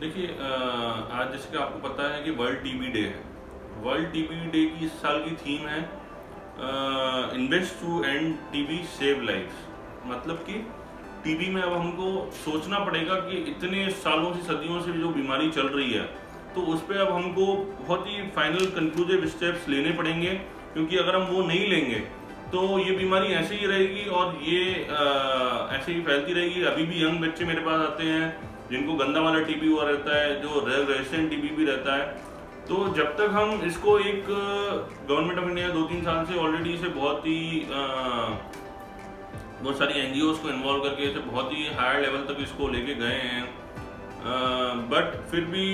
देखिए आज जैसे कि आपको पता है कि वर्ल्ड टीबी डे है। वर्ल्ड टीबी डे की इस साल की थीम है invest to end TB save lives. मतलब कि टीबी में अब हमको सोचना पड़ेगा कि इतने सालों से सदियों से जो बीमारी चल रही है तो उस पर अब हमको बहुत ही फाइनल कंक्लूसिव स्टेप्स लेने पड़ेंगे, क्योंकि अगर हम वो नहीं लेंगे तो ये बीमारी ऐसे ही रहेगी और ये ऐसे ही फैलती रहेगी। अभी भी यंग बच्चे मेरे पास आते हैं जिनको गंदा वाला टीबी हुआ रहता है, जो रेजिस्टेंट टीबी भी रहता है। तो जब तक हम इसको एक गवर्नमेंट ऑफ इंडिया 2-3 साल से ऑलरेडी इसे बहुत सारी एनजीओ को इन्वॉल्व करके इसे बहुत ही हायर लेवल तक इसको लेके गए हैं, बट फिर भी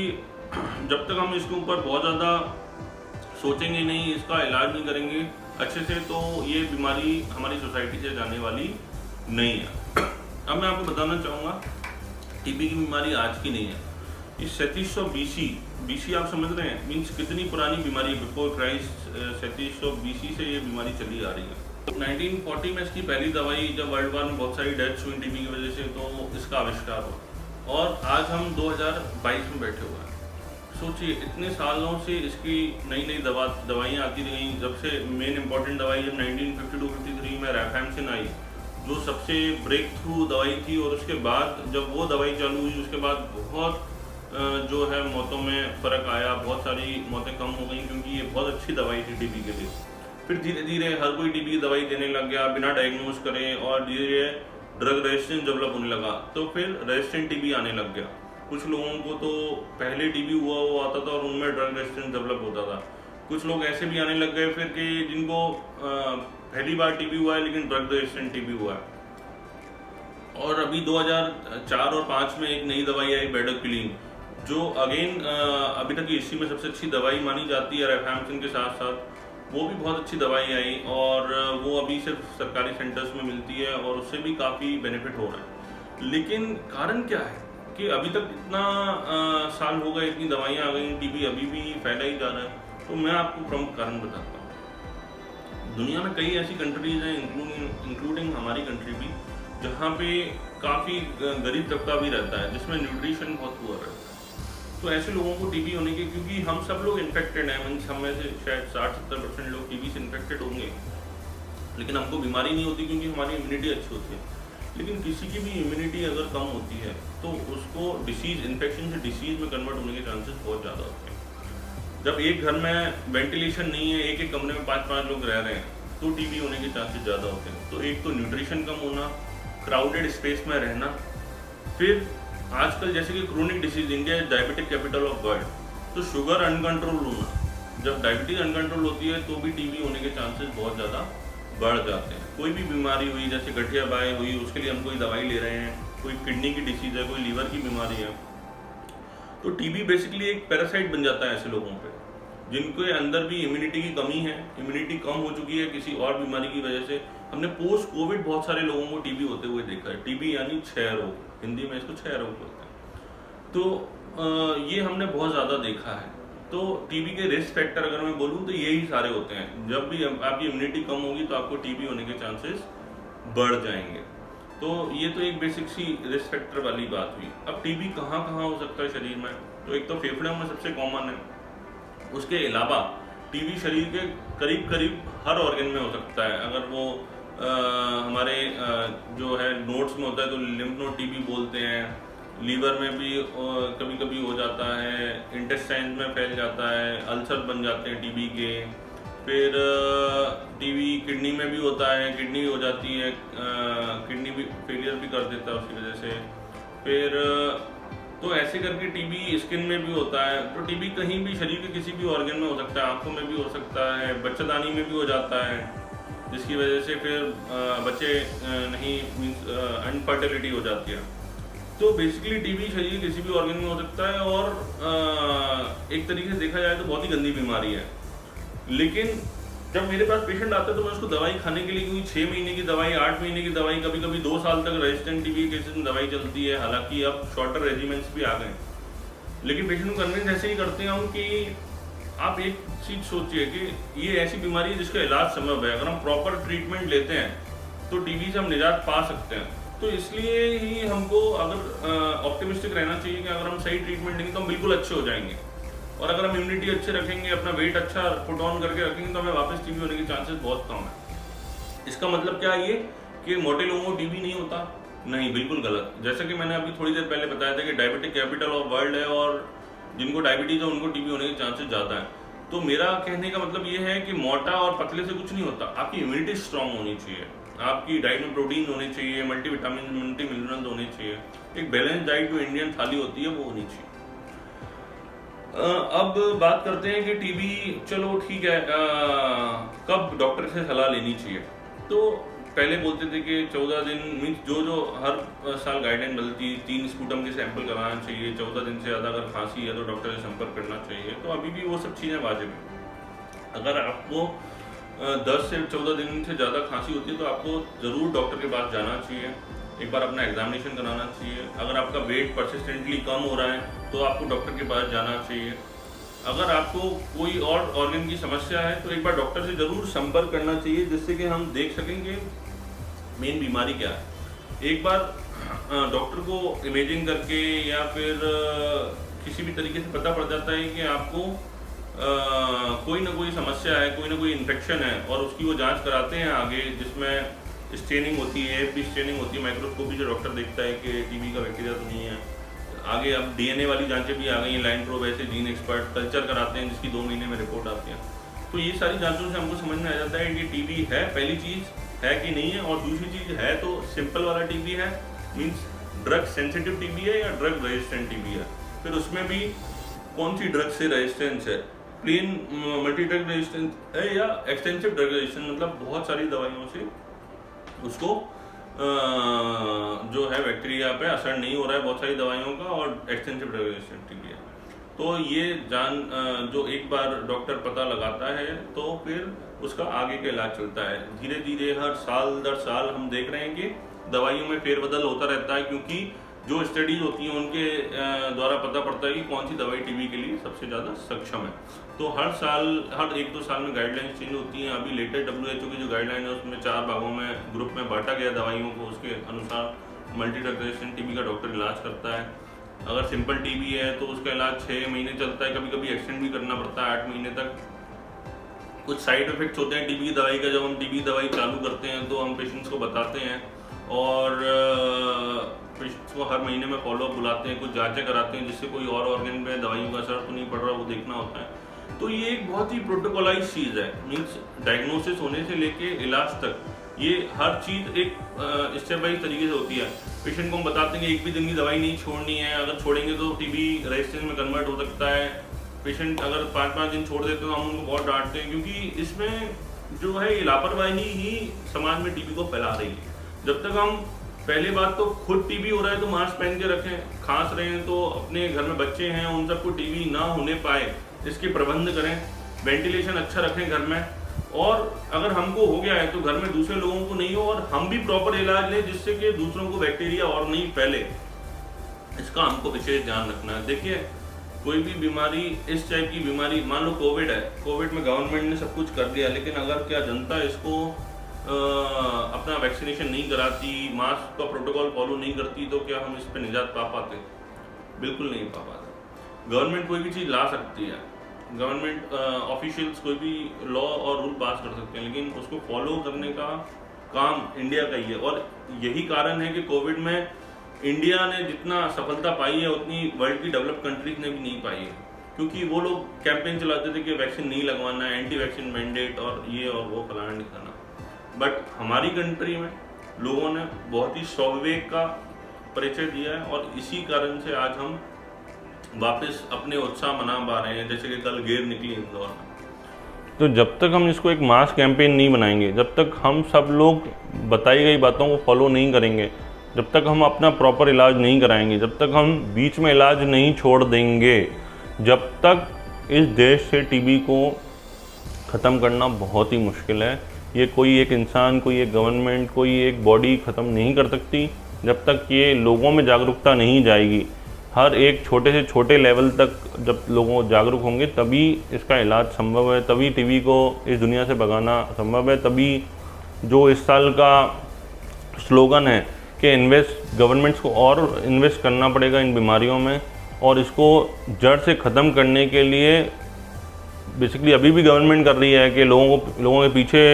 जब तक हम इसके ऊपर बहुत ज़्यादा सोचेंगे नहीं, इसका इलाज नहीं करेंगे अच्छे से, तो ये बीमारी हमारी सोसाइटी से जाने वाली नहीं है। अब मैं आपको बताना चाहूँगा टीबी की बीमारी आज की नहीं है। ये 3700 बीसी आप समझ रहे हैं, मीन्स कितनी पुरानी बीमारी है। बिफोर क्राइस्ट 3700 बीसी से ये बीमारी चली आ रही है। 1940 में इसकी पहली दवाई, जब वर्ल्ड वार में बहुत सारी डेथ्स हुई टीबी की वजह से, तो इसका आविष्कार हुआ और आज हम 2022 में बैठे हुए हैं। सोचिए इतने सालों से इसकी नई नई दवाइयाँ आती रही। जब से मेन इंपॉर्टेंट दवाई जब 1952-53 में रैफैम्सिन आई, जो सबसे ब्रेक थ्रू दवाई थी, और उसके बाद जब वो दवाई चालू हुई उसके बाद बहुत जो है मौतों में फ़र्क आया, बहुत सारी मौतें कम हो गई, क्योंकि ये बहुत अच्छी दवाई थी टीबी के लिए। फिर धीरे धीरे हर कोई टीबी की दवाई देने लग गया बिना डायग्नोज करें, और धीरे धीरे ड्रग रेजिस्टेंस डेवलप होने लगा, तो फिर रेजिस्टेंट टीबी आने लग गया। कुछ लोगों को तो पहले टीबी हुआ आता था और उनमें ड्रग रेजिस्टेंस डेवलप होता था। कुछ लोग ऐसे भी आने लग गए फिर कि जिनको पहली बार टीबी हुआ है लेकिन ड्रग रेजिस्टेंट टीबी हुआ है। और अभी 2004 और 5 में एक नई दवाई आई बेडाक्विलीन, जो अगेन अभी तक की हिस्ट्री में सबसे अच्छी दवाई मानी जाती है रेफैम्सिन के साथ साथ। वो भी बहुत अच्छी दवाई आई और वो अभी सिर्फ सरकारी सेंटर्स में मिलती है और उससे भी काफ़ी बेनिफिट हो रहा है। लेकिन कारण क्या है कि अभी तक इतना साल हो गए, इतनी दवाइयाँ आ गई, टीबी अभी भी फैला ही जा रहा है। तो मैं आपको प्रमुख कारण बताता हूँ। दुनिया में कई ऐसी कंट्रीज हैं, इंक्लूडिंग हमारी कंट्री भी, जहाँ पे काफ़ी गरीब तबका भी रहता है, जिसमें न्यूट्रिशन बहुत पुअर रहता है। तो ऐसे लोगों को टीबी होने की, क्योंकि हम सब लोग इन्फेक्टेड हैं, मीन्स हम में से शायद 60-70% लोग टीबी से इन्फेक्टेड होंगे, लेकिन हमको बीमारी नहीं होती क्योंकि हमारी इम्यूनिटी अच्छी होती है। लेकिन किसी की भी इम्यूनिटी अगर कम होती है तो उसको डिसीज़, इन्फेक्शन से डिसीज़ में कन्वर्ट होने के चांसेस बहुत ज़्यादा होते हैं। जब एक घर में वेंटिलेशन नहीं है, एक एक कमरे में 5-5 लोग रह रहे हैं, तो टीबी होने के चांसेस ज़्यादा होते हैं। तो एक तो न्यूट्रिशन कम होना, क्राउडेड स्पेस में रहना, फिर आजकल जैसे कि chronic disease, India is diabetic capital of world, तो शुगर अनकंट्रोल होना। जब डायबिटीज अनकंट्रोल होती है तो भी टीबी होने के चांसेस बहुत ज़्यादा बढ़ जाते हैं। कोई भी बीमारी हुई, जैसे गठिया बाई हुई, उसके लिए हम कोई दवाई ले रहे हैं, कोई किडनी की डिसीज है, कोई लीवर की बीमारी है, तो टीबी बेसिकली एक पैरासाइट बन जाता है ऐसे लोगों पे जिनके अंदर भी इम्यूनिटी की कमी है, इम्यूनिटी कम हो चुकी है किसी और बीमारी की वजह से। हमने पोस्ट कोविड बहुत सारे लोगों को टीबी होते हुए देखा है। टीबी यानी क्षय रोग, हिंदी में इसको क्षय रोग बोलते हैं। तो ये हमने बहुत ज़्यादा देखा है। तो टीबी के रिस्क फैक्टर अगर मैं बोलूँ तो यही सारे होते हैं। जब भी आपकी इम्यूनिटी कम होगी तो आपको टीबी होने के चांसेस बढ़ जाएंगे। तो ये तो एक बेसिक सी रिस्क फैक्टर वाली बात हुई। अब टीबी कहाँ कहाँ हो सकता है शरीर में, तो एक तो फेफड़ों में सबसे कॉमन है। उसके अलावा टीबी शरीर के करीब करीब हर ऑर्गन में हो सकता है। अगर वो हमारे जो है नोड्स में होता है तो लिम्फ नोड टीबी बोलते हैं। लीवर में भी कभी कभी हो जाता है, इंटेस्टाइन में फैल जाता है, अल्सर बन जाते हैं टीबी के। फिर टीबी किडनी में भी होता है, किडनी हो जाती है, किडनी भी फेलियर भी कर देता है उसकी वजह से। फिर तो ऐसे करके टीबी स्किन में भी होता है। तो टीबी कहीं भी शरीर के किसी भी ऑर्गन में हो सकता है, आंखों में भी हो सकता है, बच्चेदानी में भी हो जाता है, जिसकी वजह से फिर बच्चे नहीं, मीन्स अनफर्टिलिटी हो जाती है। तो बेसिकली टीबी शरीर के किसी भी ऑर्गन में हो सकता है और एक तरीके से देखा जाए तो बहुत ही गंदी बीमारी है। लेकिन जब मेरे पास पेशेंट आता है तो मैं उसको दवाई खाने के लिए, क्योंकि 6 महीने की दवाई, 8 महीने की दवाई, कभी कभी 2 साल तक रेजिस्टेंट टीबी केसेस में दवाई चलती है। हालांकि अब शॉर्टर रेजिमेंट्स भी आ गए, लेकिन पेशेंट को कन्विंस ऐसे ही करते हैं हम कि आप एक चीज़ सोचिए कि ये ऐसी बीमारी है जिसका इलाज संभव है। अगर हम प्रॉपर ट्रीटमेंट लेते हैं तो टीबी से हम निजात पा सकते हैं। तो इसलिए ही हमको अगर ऑप्टिमिस्टिक रहना चाहिए कि अगर हम सही ट्रीटमेंट देंगे तो हम बिल्कुल अच्छे हो जाएंगे, और अगर हम इम्यूनिटी अच्छे रखेंगे, अपना वेट अच्छा पुट ऑन करके रखेंगे, तो हमें वापस टीबी होने के चांसेस बहुत कम है। इसका मतलब क्या है ये कि मोटे लोगों को टीबी नहीं होता? नहीं, बिल्कुल गलत। जैसा कि मैंने अभी थोड़ी देर पहले बताया था कि डायबिटिक कैपिटल ऑफ वर्ल्ड है, और जिनको डायबिटीज है उनको टीबी होने के चांसेस ज़्यादा है। तो मेरा कहने का मतलब ये है कि मोटा और पतले से कुछ नहीं होता, आपकी इम्यूनिटी स्ट्रांग होनी चाहिए, आपकी डाइट में प्रोटीन होने चाहिए, मल्टीविटामिन मल्टी मिनरल्स होने चाहिए, एक बैलेंस डाइट जो इंडियन थाली होती है वो होनी चाहिए। अब बात करते हैं कि टीबी, चलो ठीक है, कब डॉक्टर से सलाह लेनी चाहिए। तो पहले बोलते थे कि 14 दिन मीन्स जो हर साल गाइडलाइन बदलती, 3 स्पूटम के सैंपल कराना चाहिए, 14 दिन से ज़्यादा अगर खांसी है तो डॉक्टर से संपर्क करना चाहिए। तो अभी भी वो सब चीज़ें वाजिब हैं। अगर आपको 10 से 14 दिन से ज़्यादा खांसी होती है तो आपको ज़रूर डॉक्टर के पास जाना चाहिए, एक बार अपना एग्जामिनेशन कराना चाहिए। अगर आपका वेट परसिस्टेंटली कम हो रहा है तो आपको डॉक्टर के पास जाना चाहिए। अगर आपको कोई और ऑर्गन की समस्या है तो एक बार डॉक्टर से ज़रूर संपर्क करना चाहिए, जिससे कि हम देख सकेंगे मेन बीमारी क्या है। एक बार डॉक्टर को इमेजिंग करके या फिर किसी भी तरीके से पता पड़ जाता है कि आपको कोई ना कोई समस्या है, कोई ना कोई इन्फेक्शन है, और उसकी वो जांच कराते हैं आगे, जिसमें स्टेनिंग होती है, पी स्टेनिंग होती है, माइक्रोस्कोपी से डॉक्टर देखता है कि टीबी का बैक्टीरिया तो नहीं है। आगे अब डीएनए वाली जांचें भी आ गई हैं, लाइन प्रोब ऐसे जीन एक्सपर्ट कल्चर कराते हैं जिसकी 2 महीने में रिपोर्ट आती है। तो ये सारी जांचों से हमको समझ में आ जाता है कि टीबी है, पहली चीज़ है कि नहीं है, और दूसरी चीज़ है तो सिंपल वाला टीबी है, मीन्स ड्रग सेंसिटिव टीबी है या ड्रग रेजिस्टेंट टीबी है। फिर उसमें भी कौन सी ड्रग से रेजिस्टेंस है, प्लेन मल्टी ड्रग रेजिस्टेंस है या एक्सटेंसिव ड्रग रेजिस्टेंस, मतलब बहुत सारी दवाइयों से उसको जो है बैक्टीरिया पे असर नहीं हो रहा है बहुत सारी दवाइयों का, और एक्सटेंसिव ड्रग रेजिस्टेंट टीबी है। तो ये जो एक बार डॉक्टर पता लगाता है तो फिर उसका आगे का इलाज चलता है। धीरे धीरे हर साल दर साल हम देख रहे हैं कि दवाइयों में फेरबदल होता रहता है, क्योंकि जो स्टडीज होती हैं उनके द्वारा पता पड़ता है कि कौन सी दवाई टीबी के लिए सबसे ज़्यादा सक्षम है। तो हर साल, हर 1-2 साल में गाइडलाइंस चेंज होती हैं। अभी लेटेस्ट WHO की जो गाइडलाइन है उसमें 4 भागों में ग्रुप में बांटा गया दवाइयों को, उसके अनुसार मल्टी ड्रग रेजिस्टेंट टीबी का डॉक्टर इलाज करता है। अगर सिंपल टीबी है तो उसका इलाज 6 महीने चलता है, कभी कभी एक्सटेंड भी करना पड़ता है 8 महीने तक। कुछ साइड इफेक्ट्स होते हैं टीबी की दवाई का, जब हम टीबी दवाई चालू करते हैं तो हम पेशेंट्स को बताते हैं, और पेशेंट्स को हर महीने में फॉलोअप बुलाते हैं, कुछ जांचें कराते हैं, जिससे कोई और ऑर्गन में दवाइयों का असर तो नहीं पड़ रहा, वो देखना होता है। तो ये एक बहुत ही प्रोटोकॉलाइज चीज़ है, मीन्स डायग्नोसिस होने से लेके इलाज तक ये हर चीज़ एक स्टेप बाई तरीके से होती है। पेशेंट को हम बताते हैं कि एक भी दिन की दवाई नहीं छोड़नी है, अगर छोड़ेंगे तो टीबी रेजिस्टेंस में कन्वर्ट हो सकता है। पेशेंट अगर 5-5 दिन छोड़ देते हैं तो हम उनको बहुत डांटते हैं, क्योंकि इसमें जो है लापरवाही ही समाज में टीबी को फैला रही है। जब तक हम, पहली बात तो खुद टीबी हो रहा है तो मास्क पहन के रखें, खांस रहे हैं तो अपने घर में बच्चे हैं उन सबको टीबी ना होने पाए इसके प्रबंध करें, वेंटिलेशन अच्छा रखें घर में, और अगर हमको हो गया है तो घर में दूसरे लोगों को नहीं हो, और हम भी प्रॉपर इलाज लें जिससे कि दूसरों को बैक्टीरिया और नहीं फैले। इसका हमको विशेष ध्यान रखना है। देखिए, कोई भी बीमारी, इस टाइप की बीमारी, मान लो कोविड है, कोविड में गवर्नमेंट ने सब कुछ कर दिया, लेकिन अगर क्या जनता इसको अपना वैक्सीनेशन नहीं कराती, मास्क का प्रोटोकॉल फॉलो नहीं करती, तो क्या हम इस पर निजात पा पाते? बिल्कुल नहीं पा पाते। गवर्नमेंट कोई भी चीज़ ला सकती है, गवर्नमेंट ऑफिशियल्स कोई भी लॉ और रूल पास कर सकते हैं, लेकिन उसको फॉलो करने का काम इंडिया का ही है। और यही कारण है कि कोविड में इंडिया ने जितना सफलता पाई है उतनी वर्ल्ड की डेवलप्ड कंट्रीज ने भी नहीं पाई है, क्योंकि वो लोग कैंपेन चलाते थे कि वैक्सीन नहीं लगवाना है, एंटी वैक्सीन मैंडेट और ये और वो फलाना निकालना। बट हमारी कंट्री में लोगों ने बहुत ही स्वविवेक का परिचय दिया है, और इसी कारण से आज हम वापस अपने उत्साह मना पा रहे हैं, जैसे कि कल गेर निकली इंदौर में। तो जब तक हम इसको एक मास कैंपेन नहीं बनाएंगे, जब तक हम सब लोग बताई गई बातों को फॉलो नहीं करेंगे, जब तक हम अपना प्रॉपर इलाज नहीं कराएंगे, जब तक हम बीच में इलाज नहीं छोड़ देंगे, जब तक इस देश से टीबी को ख़त्म करना बहुत ही मुश्किल है। ये कोई एक इंसान, कोई एक गवर्नमेंट, कोई एक बॉडी ख़त्म नहीं कर सकती जब तक ये लोगों में जागरूकता नहीं जाएगी। हर एक छोटे से छोटे लेवल तक जब लोगों जागरूक होंगे तभी इसका इलाज संभव है, तभी टीबी को इस दुनिया से भगाना संभव है, तभी जो इस साल का स्लोगन है कि गवर्नमेंट्स को और इन्वेस्ट करना पड़ेगा इन बीमारियों में, और इसको जड़ से ख़त्म करने के लिए बेसिकली अभी भी गवर्नमेंट कर रही है कि लोगों के पीछे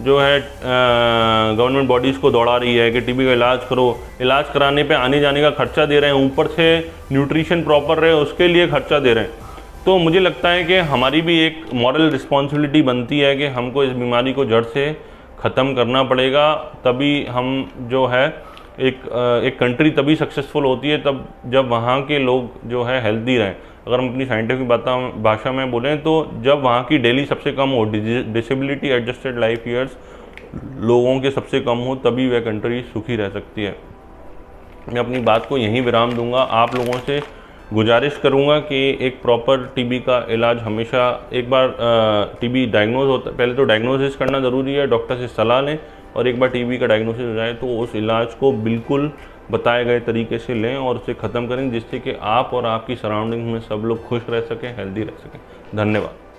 जो है गवर्नमेंट बॉडीज़ को दौड़ा रही है कि टीबी का इलाज करो। इलाज कराने पे आने जाने का खर्चा दे रहे हैं, ऊपर से न्यूट्रिशन प्रॉपर रहे उसके लिए खर्चा दे रहे हैं। तो मुझे लगता है कि हमारी भी एक मॉरल रिस्पॉन्सिबिलिटी बनती है कि हमको इस बीमारी को जड़ से ख़त्म करना पड़ेगा। तभी हम जो है एक कंट्री तभी सक्सेसफुल होती है तब जब वहाँ के लोग जो है हेल्दी रहें। अगर हम अपनी साइंटिफिक भाषा में बोलें तो जब वहाँ की डेली सबसे कम हो, डिसेबिलिटी एडजस्टेड लाइफ ईयर्स लोगों के सबसे कम हो, तभी वह कंट्री सुखी रह सकती है। मैं अपनी बात को यहीं विराम दूंगा। आप लोगों से गुजारिश करूंगा कि एक प्रॉपर टीबी का इलाज हमेशा, एक बार टीबी डायग्नोज होता, पहले तो डायग्नोसिस करना ज़रूरी है, डॉक्टर से सलाह लें, और एक बार टीबी का डायग्नोसिस हो जाए तो उस इलाज को बिल्कुल बताए गए तरीके से लें और उसे ख़त्म करें, जिससे कि आप और आपकी सराउंडिंग में सब लोग खुश रह सकें, हेल्दी रह सकें। धन्यवाद।